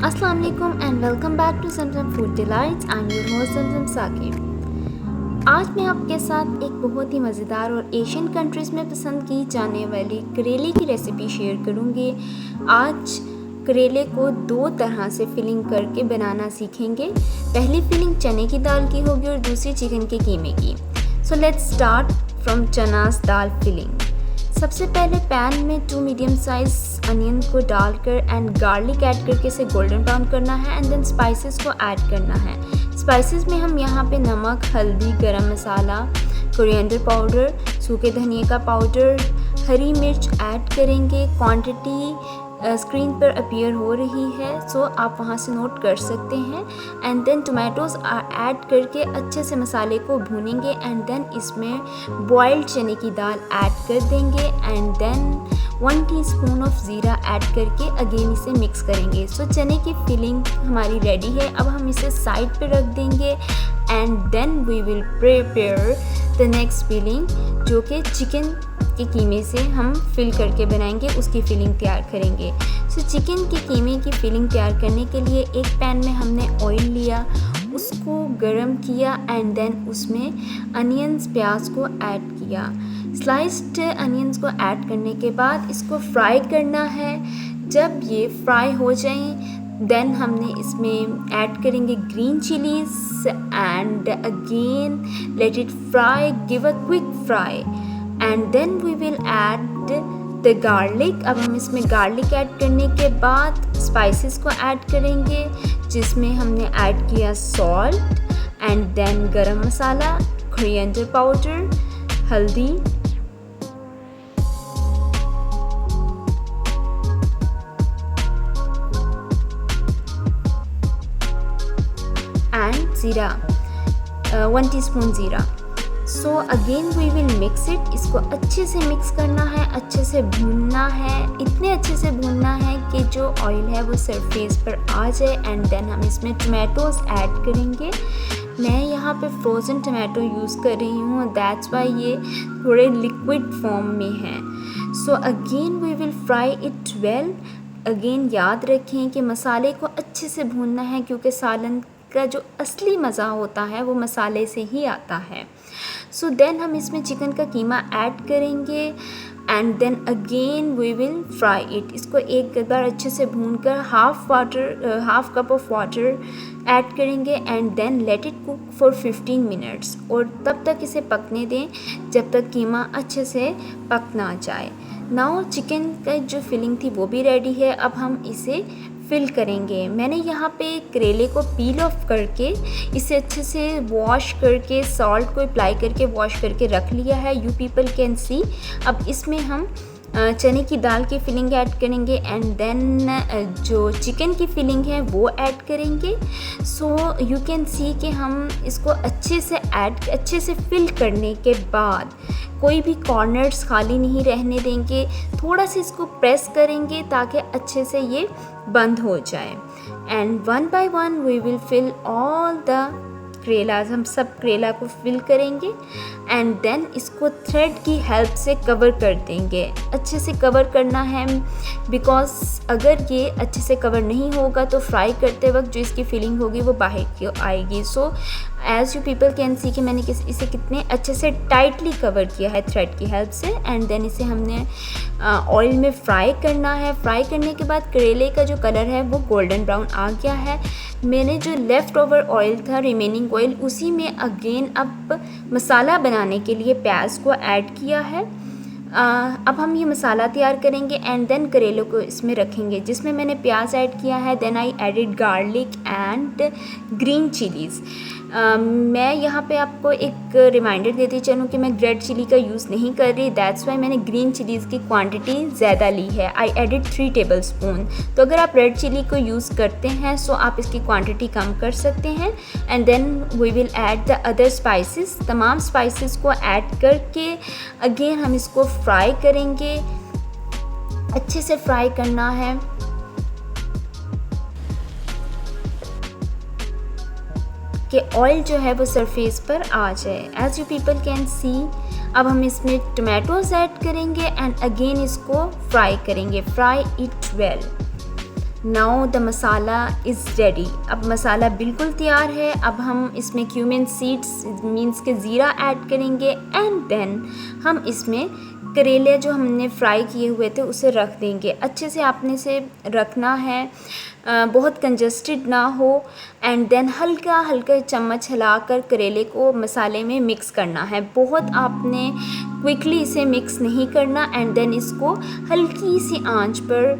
अस्सलाम वालेकुम and welcome back to Samsam food delights. I am your host Samsam Saqib. आज मैं आपके साथ एक बहुत ही मज़ेदार और एशियन कंट्रीज़ में पसंद की जाने वाली करेले की रेसिपी शेयर करूँगी। आज करेले को दो तरह से फिलिंग करके बनाना सीखेंगे। पहली फिलिंग चने की दाल की होगी और दूसरी चिकन के कीमे की। सो लेट्स स्टार्ट फ्रॉम चनास दाल फिलिंग। सबसे पहले पैन में 2 मीडियम साइज अनियन को डालकर एंड गार्लिक ऐड करके इसे गोल्डन ब्राउन करना है एंड देन स्पाइसेस को ऐड करना है। स्पाइसेस में हम यहाँ पे नमक, हल्दी, गरम मसाला, कोरिएंडर पाउडर, सूखे धनिया का पाउडर, हरी मिर्च ऐड करेंगे। क्वांटिटी स्क्रीन पर अपीयर हो रही है, सो आप वहाँ से नोट कर सकते हैं। एंड देन टोमेटोज़ ऐड करके अच्छे से मसाले को भूनेंगे एंड देन इसमें बॉइल्ड चने की दाल ऐड कर देंगे एंड देन 1 टीस्पून ऑफ ज़ीरा ऐड करके अगेन इसे मिक्स करेंगे। सो चने की फिलिंग हमारी रेडी है। अब हम इसे साइड पे रख देंगे and then we will prepare the next filling, जो कि चिकन के कीमे से हम फिल करके बनाएंगे, उसकी फिलिंग तैयार करेंगे। सो चिकन के कीमे की फिलिंग तैयार करने के लिए एक पैन में हमने ऑयल लिया, उसको गरम किया एंड देन उसमें अनियंस, प्याज को ऐड किया। स्लाइस्ड अनियंस को ऐड करने के बाद इसको फ्राई करना है। जब ये फ्राई हो जाएं देन हमने इसमें ऐड करेंगे green chillies and again let it fry, give a quick fry and then we will add the garlic. अब हम इसमें गार्लिक ऐड करने के बाद स्पाइसेस को ऐड करेंगे, जिसमें हमने ऐड किया salt and then garam masala, coriander powder, haldi and jeera, 1 teaspoon jeera. So again we will mix it. इसको अच्छे से मिक्स करना है, अच्छे से भूनना है, इतने अच्छे से भूनना है कि जो ऑयल है वो सरफेस पर आ जाए एंड देन हम इसमें टोमेटोज़ ऐड करेंगे। मैं यहाँ पे फ्रोज़न टोमेटो यूज़ कर रही हूँ, दैट्स वाई ये थोड़े लिक्विड फॉर्म में हैं। So again we will fry it well. Again याद रखें कि मसाले को अच्छे से भूनना है, क्योंकि सालन का जो असली मज़ा होता है वो मसाले से ही आता है। सो देन हम इसमें चिकन का कीमा ऐड करेंगे and then again we will fry it. इसको एक बार अच्छे से भूनकर half cup of water add करेंगे and then let it cook for 15 minutes, और तब तक इसे पकने दें जब तक कीमा अच्छे से पक ना जाए। नाउ चिकन का जो फिलिंग थी वो भी रेडी है। अब हम इसे फिल करेंगे। मैंने यहाँ पे करेले को पील ऑफ करके इसे अच्छे से वॉश करके सॉल्ट को अप्लाई करके वॉश करके रख लिया है। You people can see. अब इसमें हम चने की दाल की फिलिंग ऐड करेंगे एंड देन जो चिकन की फिलिंग है वो ऐड करेंगे। सो यू कैन सी कि हम इसको अच्छे से फिल करने के बाद कोई भी कॉर्नर्स खाली नहीं रहने देंगे। थोड़ा सा इसको प्रेस करेंगे ताकि अच्छे से ये बंद हो जाए and one by one we will fill all the करेलाज। हम सब करेला को फिल करेंगे एंड देन इसको थ्रेड की हेल्प से कवर कर देंगे। अच्छे से कवर करना है, बिकॉज अगर ये अच्छे से कवर नहीं होगा तो फ्राई करते वक्त जो इसकी फिलिंग होगी वो बाहर की आएगी। So as you people can see कि मैंने इसे कितने अच्छे से टाइटली कवर किया है थ्रेड की हेल्प से एंड देन इसे हमने ऑयल में फ्राई करना है। फ्राई करने के बाद करेले का जो कलर है वो गोल्डन ब्राउन आ गया है। मैंने जो लेफ़्ट ओवर ऑयल था, रिमेनिंग ऑयल, उसी में अगेन अब मसाला बनाने के लिए प्याज को ऐड किया है। अब हम ये मसाला तैयार करेंगे एंड देन करेलों को इसमें रखेंगे, जिसमें मैंने प्याज ऐड किया है। Then I added garlic and green chillies. मैं यहाँ पे आपको एक रिमाइंडर देती चलूँ कि मैं रेड चिली का यूज़ नहीं कर रही, दैट्स वाई मैंने ग्रीन चिलीज़ की क्वांटिटी ज़्यादा ली है। आई एडिड 3 टेबलस्पून। तो अगर आप रेड चिली को यूज़ करते हैं सो आप इसकी क्वांटिटी कम कर सकते हैं। And then we will add the other spices. तमाम स्पाइसेस को ऐड करके अगेन हम इसको फ्राई करेंगे। अच्छे से फ्राई करना है। कि ऑयल जो है वो सरफेस पर आ जाए। As you people can see. अब हम इसमें टोमेटोज़ ऐड करेंगे एंड अगेन इसको फ्राई करेंगे। Fry it well. Now the masala is ready. अब मसाला बिल्कुल तैयार है। अब हम इसमें क्यूमिन सीड्स मीन्स के ज़ीरा ऐड करेंगे एंड देन हम इसमें करेले जो हमने फ्राई किए हुए थे उसे रख देंगे। अच्छे से आपने इसे रखना है, बहुत कंजस्टेड ना हो। एंड देन हल्का हल्का चम्मच हिलाकर करेले को मसाले में मिक्स करना है। बहुत आपने क्विकली इसे मिक्स नहीं करना। एंड देन इसको हल्की सी आंच पर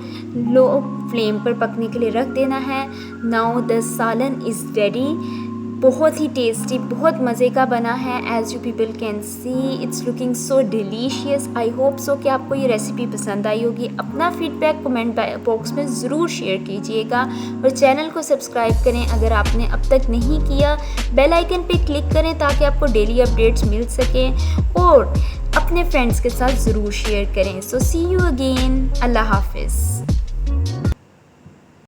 लो फ्लेम पर पकने के लिए रख देना है। नाउ द सालन इज़ रेडी। बहुत ही टेस्टी, बहुत मज़े का बना है। As you people can see it's looking so delicious. I hope so कि आपको ये रेसिपी पसंद आई होगी। अपना फीडबैक कमेंट बॉक्स में ज़रूर शेयर कीजिएगा और चैनल को सब्सक्राइब करें अगर आपने अब तक नहीं किया। बेल आइकन पे क्लिक करें ताकि आपको डेली अपडेट्स मिल सकें और अपने फ्रेंड्स के साथ ज़रूर शेयर करें। सो सी यू अगेन। अल्लाह हाफिज़।